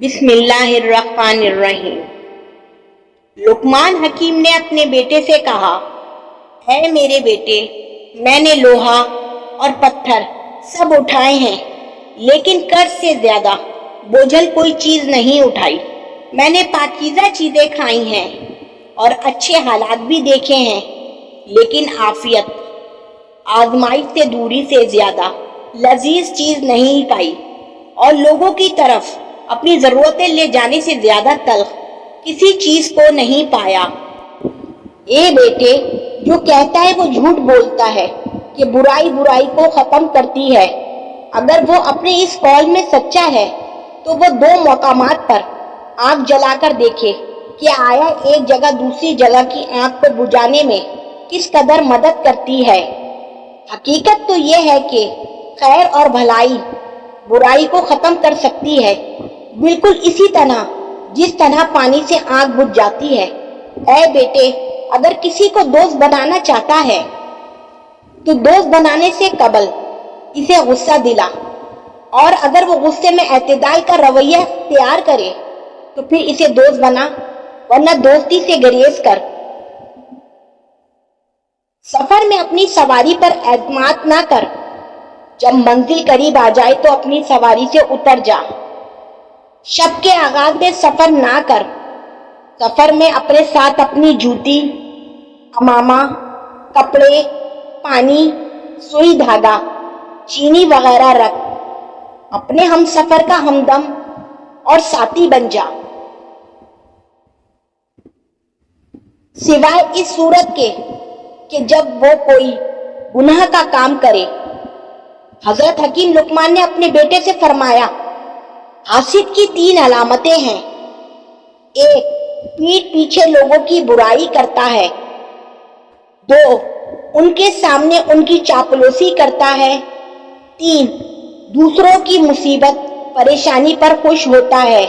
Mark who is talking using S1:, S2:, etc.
S1: بسم اللہ الرحمن الرحیم۔ لقمان حکیم نے اپنے بیٹے سے کہا، اے میرے بیٹے، میں نے لوہا اور پتھر سب اٹھائے ہیں، لیکن قرض سے زیادہ بوجھل کوئی چیز نہیں اٹھائی۔ میں نے پاکیزہ چیزیں کھائی ہیں اور اچھے حالات بھی دیکھے ہیں، لیکن عافیت، آزمائش سے دوری سے زیادہ لذیذ چیز نہیں پائی، اور لوگوں کی طرف اپنی ضرورتیں لے جانے سے زیادہ تلخ کسی چیز کو نہیں پایا۔ اے بیٹے، جو کہتا ہے وہ جھوٹ بولتا ہے کہ برائی برائی کو ختم کرتی ہے۔ اگر وہ اپنے اس قول میں سچا ہے تو وہ دو مقامات پر آگ جلا کر دیکھے کہ آیا ایک جگہ دوسری جگہ کی آگ کو بجھانے میں کس قدر مدد کرتی ہے۔ حقیقت تو یہ ہے کہ خیر اور بھلائی برائی کو ختم کر سکتی ہے، بالکل اسی طرح جس طرح پانی سے آگ بجھ جاتی ہے۔ اے بیٹے، اگر کسی کو دوست بنانا چاہتا ہے تو دوست بنانے سے قبل اسے غصہ دلا، اور اگر وہ غصے میں اعتدال کا رویہ اختیار کرے تو پھر اسے دوست بنا، ورنہ دوستی سے گریز کر۔ سفر میں اپنی سواری پر اعتماد نہ کر، جب منزل قریب آ جائے تو اپنی سواری سے اتر جا۔ شب کے آغاز میں سفر نہ کر، سفر میں اپنے ساتھ اپنی جوتی، عمامہ، کپڑے، پانی، سوئی دھاگا، چینی وغیرہ رکھ۔ اپنے ہم سفر کا ہمدم اور ساتھی بن جا، سوائے اس صورت کے کہ جب وہ کوئی گناہ کا کام کرے۔ حضرت حکیم لقمان نے اپنے بیٹے سے فرمایا، حاسد کی 3 علامتیں ہیں۔ 1، پیٹھ پیچھے لوگوں کی برائی کرتا ہے۔ 2، ان کے سامنے ان کی چاپلوسی کرتا ہے۔ 3، دوسروں کی مصیبت پریشانی پر خوش ہوتا ہے۔